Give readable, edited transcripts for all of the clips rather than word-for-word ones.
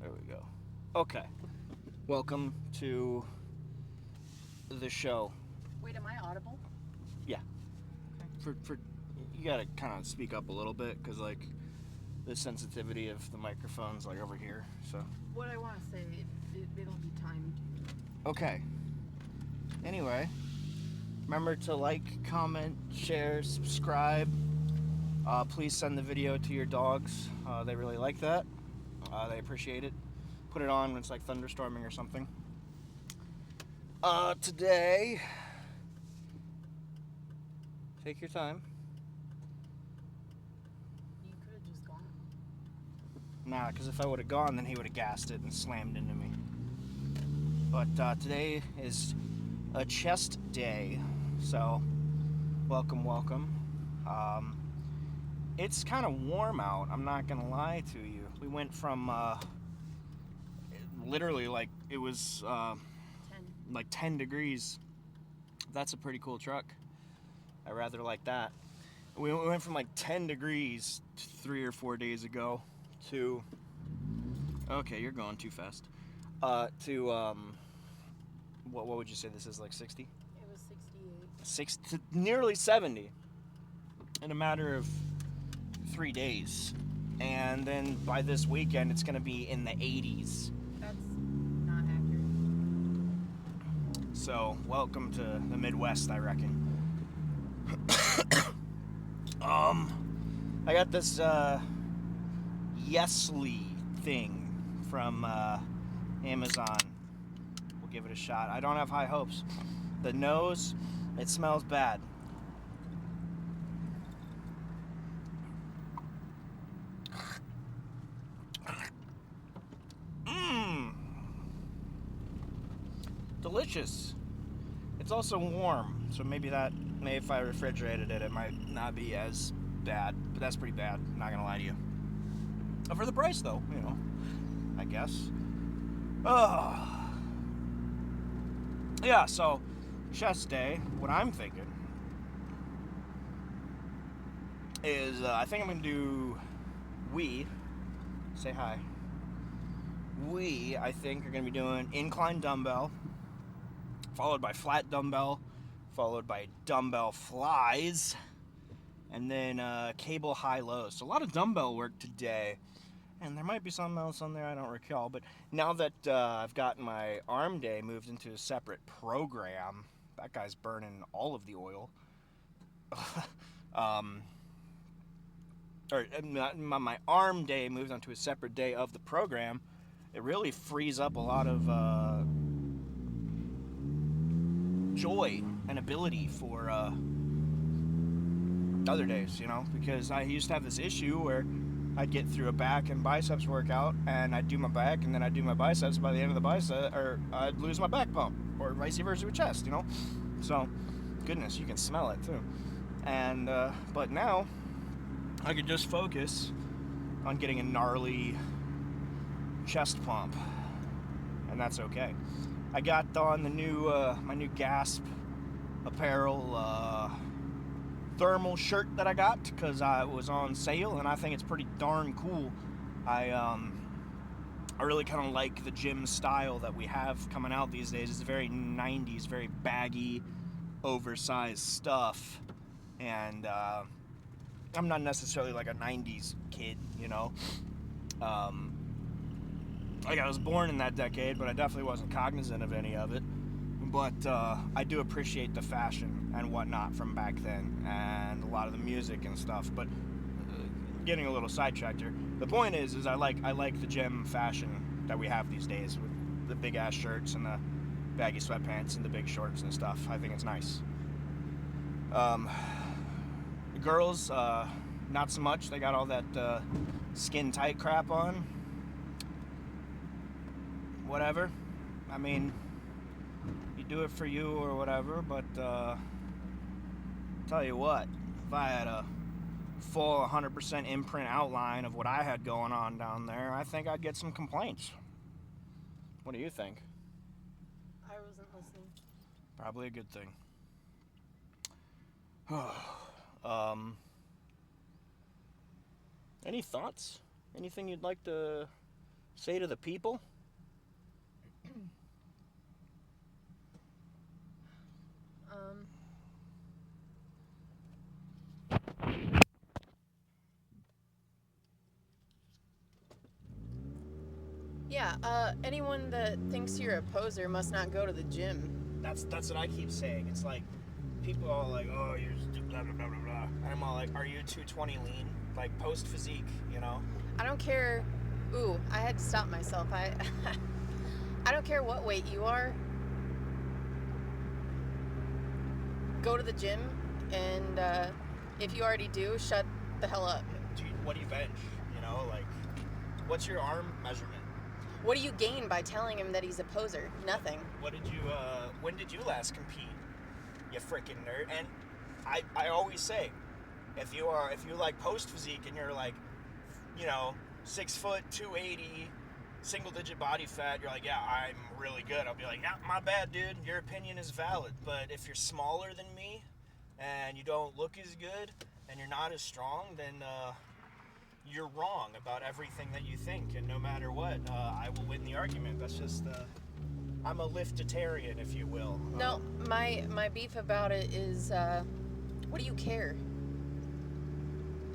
There we go. Okay. Welcome to the show. Wait, am I audible? Yeah. For you gotta kind of speak up a little bit because like the sensitivity of the microphone's like over here. So. What I want to say, it'll be timed. Okay. Anyway, remember to like, comment, share, subscribe. Please send the video to your dogs. They really like that. They appreciate it. Put it on when it's like thunderstorming or something. Today, take your time. You could have just gone. Nah, because if I would have gone, then he would have gassed it and slammed into me. But today is a chest day, so welcome. It's kind of warm out, I'm not gonna lie to you. We went from literally like it was 10. like 10 degrees. That's a pretty cool truck. I rather like that. We went from like 10 degrees 3 or 4 days ago to, okay, you're going too fast, to what would you say this is, like 60? It was 68. 6 to nearly 70 in a matter of 3 days. And then by this weekend it's going to be in the 80s. That's not accurate. So welcome to the Midwest, I reckon. I got this Yesly thing from Amazon. We'll give it a shot. I don't have high hopes. The nose, it smells bad. Delicious. It's also warm, so maybe if I refrigerated it, it might not be as bad. But that's pretty bad, not gonna lie to you. For the price, though, I guess. Yeah, so chest day, what I'm thinking is I think I'm gonna do say hi. I think, are gonna be doing incline dumbbell, followed by flat dumbbell, followed by dumbbell flies, and then cable high-lows. So a lot of dumbbell work today, and there might be something else on there I don't recall. But now that I've gotten my arm day moved into a separate program, that guy's burning all of the oil. Or my arm day moved onto a separate day of the program. It really frees up a lot of joy and ability for other days, because I used to have this issue where I'd get through a back and biceps workout and I'd do my back and then I'd do my biceps. By the end of the bicep, or I'd lose my back pump, or vice versa with chest, So, goodness, you can smell it too. And but now I could just focus on getting a gnarly chest pump, and that's okay. I got on the new my new Gasp apparel thermal shirt that I got because it was on sale, and I think it's pretty darn cool. I really kind of like the gym style that we have coming out these days. It's very 90s, very baggy, oversized stuff, and I'm not necessarily like a 90s kid, Like, I was born in that decade, but I definitely wasn't cognizant of any of it. But I do appreciate the fashion and whatnot from back then, and a lot of the music and stuff. But getting a little sidetracked here. The point is I like the gym fashion that we have these days, with the big ass shirts and the baggy sweatpants and the big shorts and stuff. I think it's nice. The girls, not so much. They got all that skin tight crap on. Whatever. I mean, you do it for you or whatever, but tell you what, if I had a full 100% imprint outline of what I had going on down there, I think I'd get some complaints. What do you think? I wasn't listening. Probably a good thing. Any thoughts? Anything you'd like to say to the people? Um. Yeah. Anyone that thinks you're a poser must not go to the gym. That's what I keep saying. It's like people are like, oh, you're blah blah blah blah blah, and I'm all like, are you 220 lean? Like post physique, you know? I don't care. Ooh, I had to stop myself. I don't care what weight you are. Go to the gym, and if you already do, shut the hell up. What do you bench? You know, like, what's your arm measurement? What do you gain by telling him that he's a poser? Nothing. When did you last compete? You freaking nerd. And I always say, if you like post physique and you're like, 6 foot, 280, single digit body fat, you're like, yeah, I'm really good. I'll be like, yeah, my bad, dude. Your opinion is valid. But if you're smaller than me and you don't look as good and you're not as strong, then you're wrong about everything that you think. And no matter what, I will win the argument. That's just, I'm a liftitarian, if you will. No, my beef about it is, what do you care?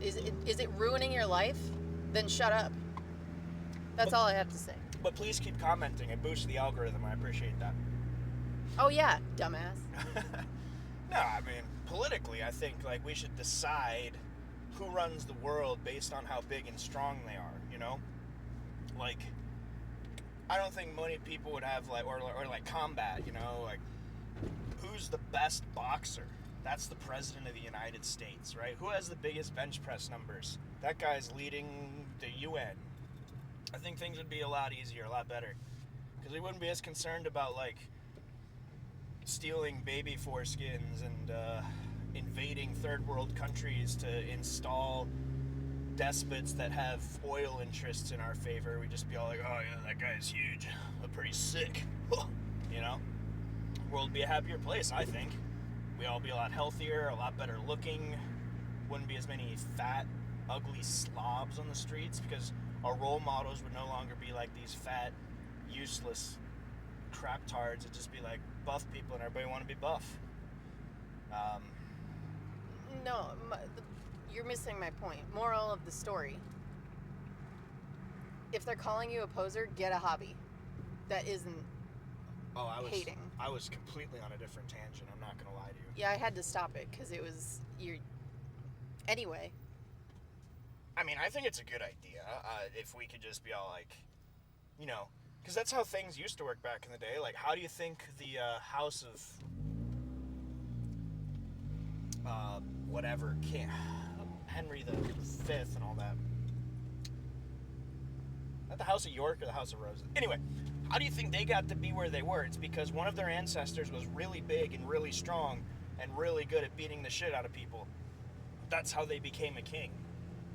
Is it ruining your life? Then shut up. That's all I have to say. But please keep commenting. It boosts the algorithm. I appreciate that. Oh yeah, dumbass. No, I mean, politically, I think, like, we should decide who runs the world based on how big and strong they are, you know? Like, I don't think many people would have, like, or like combat, you know? Like, who's the best boxer? That's the president of the United States, right? Who has the biggest bench press numbers? That guy's leading the UN. I think things would be a lot easier, a lot better. Because we wouldn't be as concerned about, like, stealing baby foreskins and invading third world countries to install despots that have oil interests in our favor. We'd just be all like, oh yeah, that guy's huge, but pretty sick. You know? World would be a happier place, I think. We'd all be a lot healthier, a lot better looking. Wouldn't be as many fat, ugly slobs on the streets, because our role models would no longer be like these fat, useless crap tards. It'd just be like buff people, and everybody want to be buff. No, you're missing my point. Moral of the story. If they're calling you a poser, get a hobby. That isn't hating. I was completely on a different tangent. I'm not going to lie to you. Yeah, I had to stop it because it was Anyway. I mean, I think it's a good idea if we could just be all like, because that's how things used to work back in the day. Like, how do you think the House of whatever, Henry V and all that. Not the House of York or the House of Roses. Anyway, how do you think they got to be where they were? It's because one of their ancestors was really big and really strong and really good at beating the shit out of people. That's how they became a king.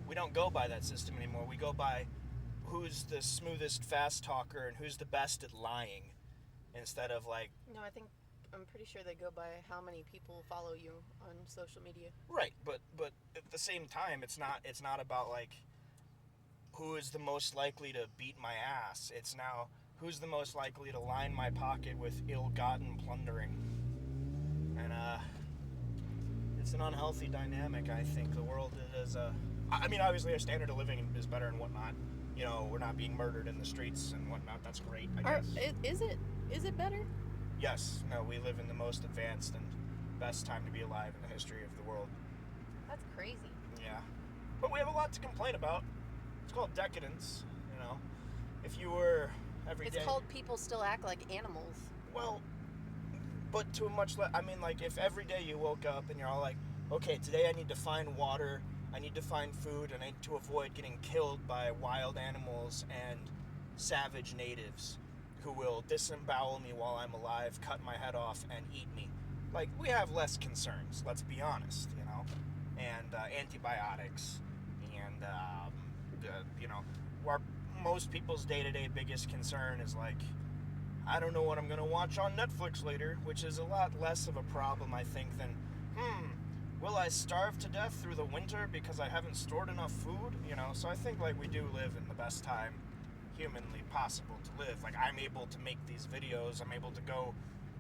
We don't go by that system anymore. We go by who's the smoothest fast talker and who's the best at lying, instead of like... No, I'm pretty sure they go by how many people follow you on social media. Right, but at the same time, it's not about like who is the most likely to beat my ass. It's now who's the most likely to line my pocket with ill-gotten plundering. And it's an unhealthy dynamic. I think the world is I mean, obviously our standard of living is better and whatnot. You know, we're not being murdered in the streets and whatnot. That's great, I guess. Is it better? Yes. No, we live in the most advanced and best time to be alive in the history of the world. That's crazy. Yeah. But we have a lot to complain about. It's called decadence, you know. If you were every day... It's called people still act like animals. Well, but to a much less... I mean, like, if every day you woke up and you're all like, okay, today I need to find water, I need to find food, and I need to avoid getting killed by wild animals and savage natives who will disembowel me while I'm alive, cut my head off, and eat me. Like, we have less concerns, let's be honest, you know? And antibiotics, and, most people's day-to-day biggest concern is like, I don't know what I'm gonna watch on Netflix later, which is a lot less of a problem, I think, than, will I starve to death through the winter because I haven't stored enough food? You know, so I think, like, we do live in the best time humanly possible to live. Like, I'm able to make these videos, I'm able to go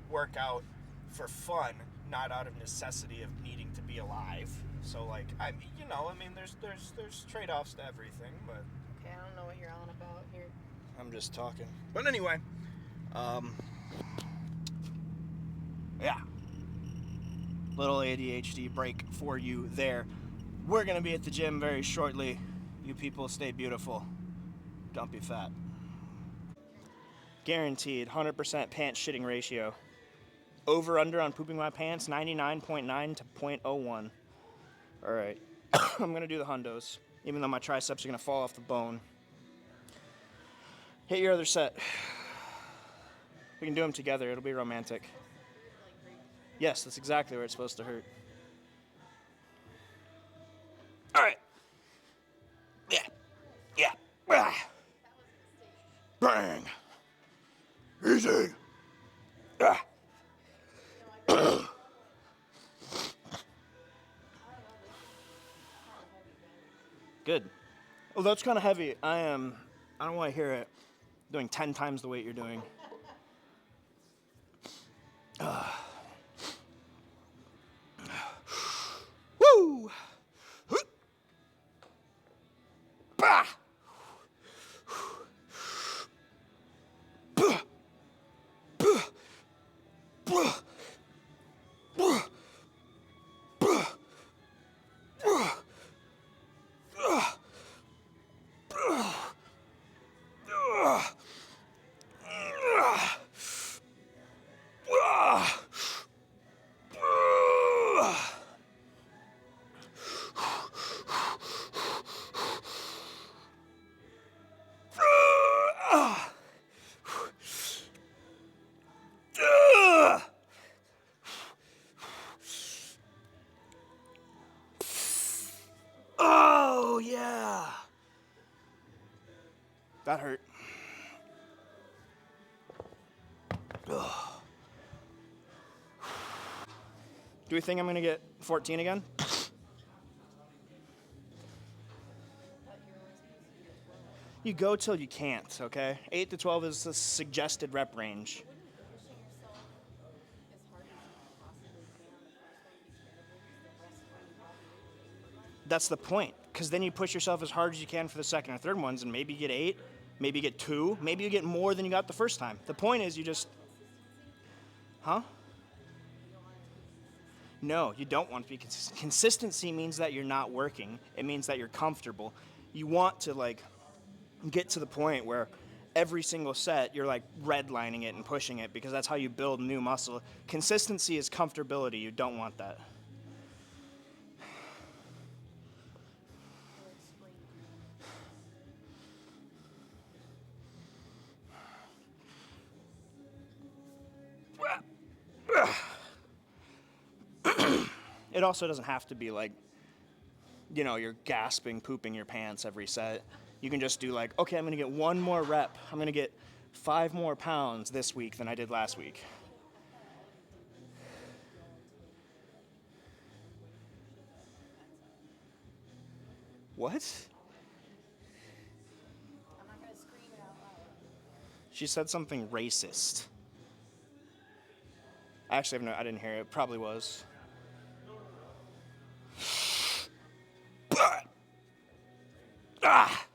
work out for fun, not out of necessity of needing to be alive. So, like, there's trade-offs to everything, but... Okay, I don't know what you're on about here. I'm just talking. But anyway, yeah. Little ADHD break for you there. We're going to be at the gym very shortly. You people stay beautiful. Don't be fat. Guaranteed 100% pants shitting ratio. Over under on pooping my pants 99.9 to 0.01. Alright. I'm going to do the hundos, even though my triceps are going to fall off the bone. Hit your other set. We can do them together. It'll be romantic. Yes, that's exactly where it's supposed to hurt. Alright. Yeah. Yeah. Ah. Bang. Easy. Ah. Good. Well, that's kind of heavy. I don't want to hear it. Doing 10 times the weight you're doing. Woo! Bah! Oh, yeah. That hurt. Ugh. Do we think I'm going to get 14 again? You go till you can't, okay? 8 to 12 is the suggested rep range. That's the point, because then you push yourself as hard as you can for the second or third ones, and maybe you get 8, maybe you get 2, maybe you get more than you got the first time. The point is you just... Huh? No, you don't want to be consistency means that you're not working. It means that you're comfortable. You want to, like, get to the point where every single set you're, like, redlining it and pushing it, because that's how you build new muscle. Consistency is comfortability. You don't want that. It also doesn't have to be like, you know, you're gasping, pooping your pants every set. You can just do like, okay, I'm going to get one more rep. I'm going to get 5 more pounds this week than I did last week. What? I'm not going to scream it out loud. She said something racist. Actually, I didn't hear it. It probably was. Ah!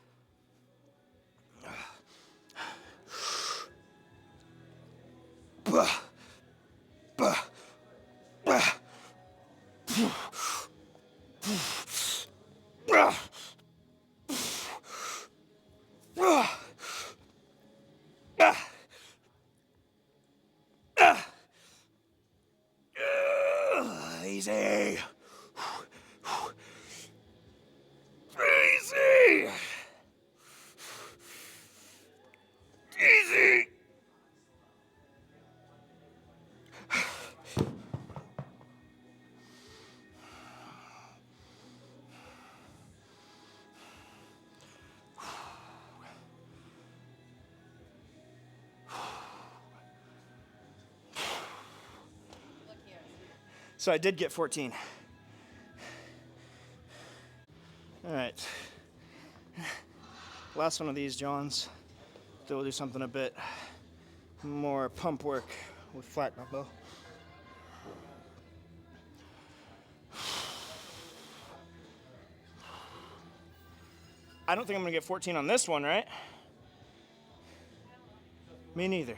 Easy. Easy. Easy. So I did get 14. All right. Last one of these, Johns. Then we'll do something a bit more pump work with flat dumbbell. I don't think I'm gonna get 14 on this one, right? Me neither.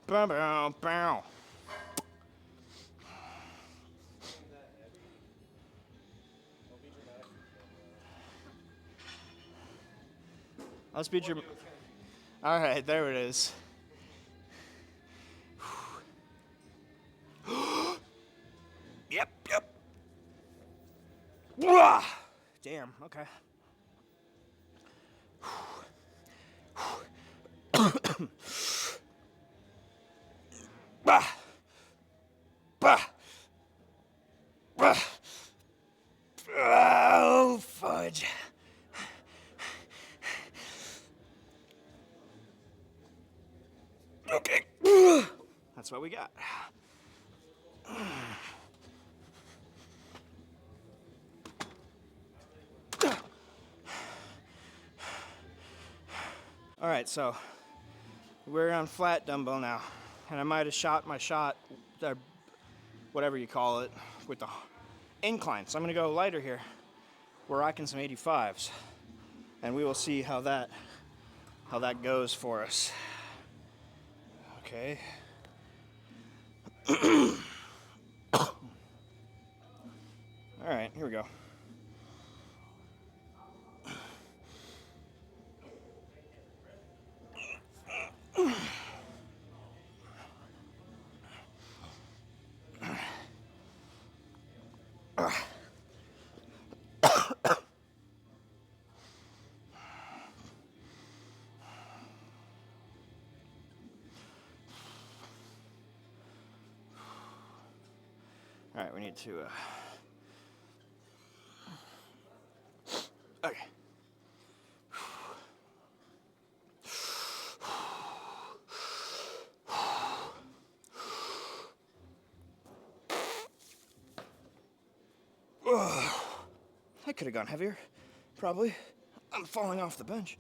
Bow, bow, bow. Let's beat your. All right, there it is. Yep, yep. Wah! Damn. Okay. Bah! Bah! Bah! Oh, fudge. Okay. That's what we got. All right, so we're on flat dumbbell now, and I might have shot my shot, whatever you call it, with the incline. So I'm gonna go lighter here. We're rocking some 85s, and we will see how that goes for us. Okay. All right, here we go. All right, we need to. Okay. I could have gone heavier, probably. I'm falling off the bench.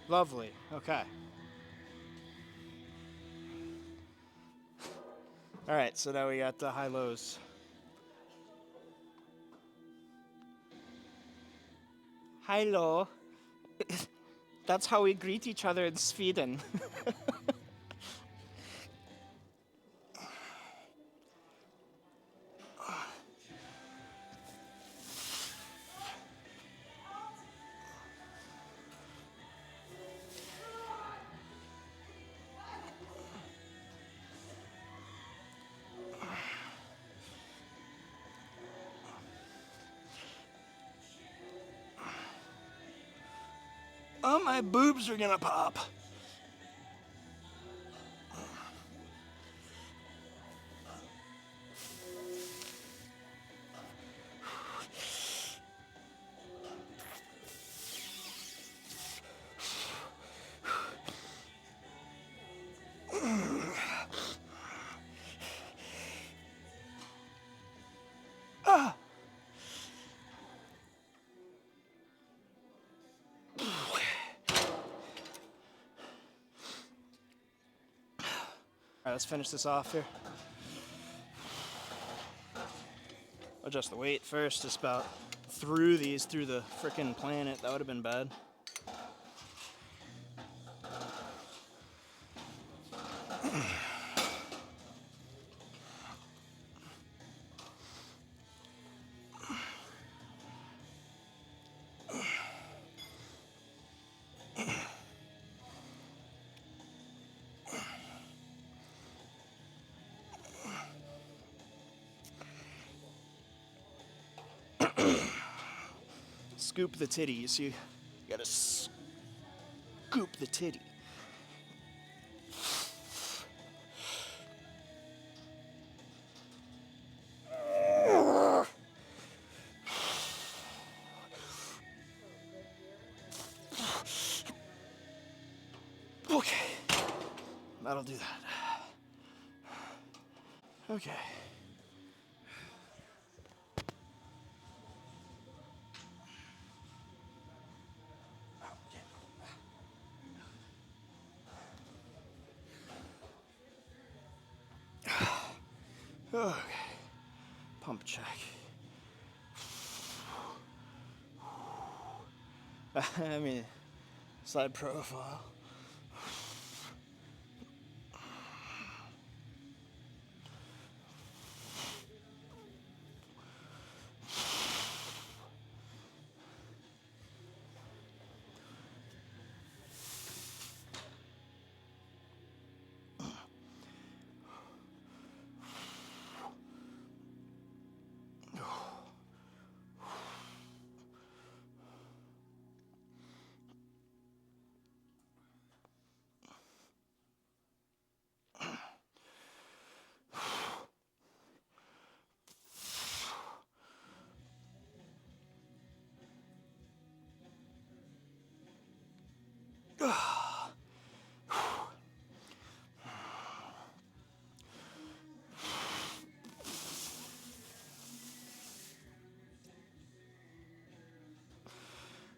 Lovely. Okay. All right, so now we got the high lows. Hello. That's how we greet each other in Sweden. Oh, my boobs are gonna pop. All right, let's finish this off here. Adjust the weight first, just about through the frickin' planet. That would have been bad. Scoop the titty. You see, you gotta scoop the titty. Okay, that'll do that. Okay. Okay. Pump check. I mean, side profile.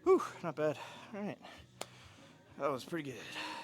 Whew, not bad. All right. That was pretty good.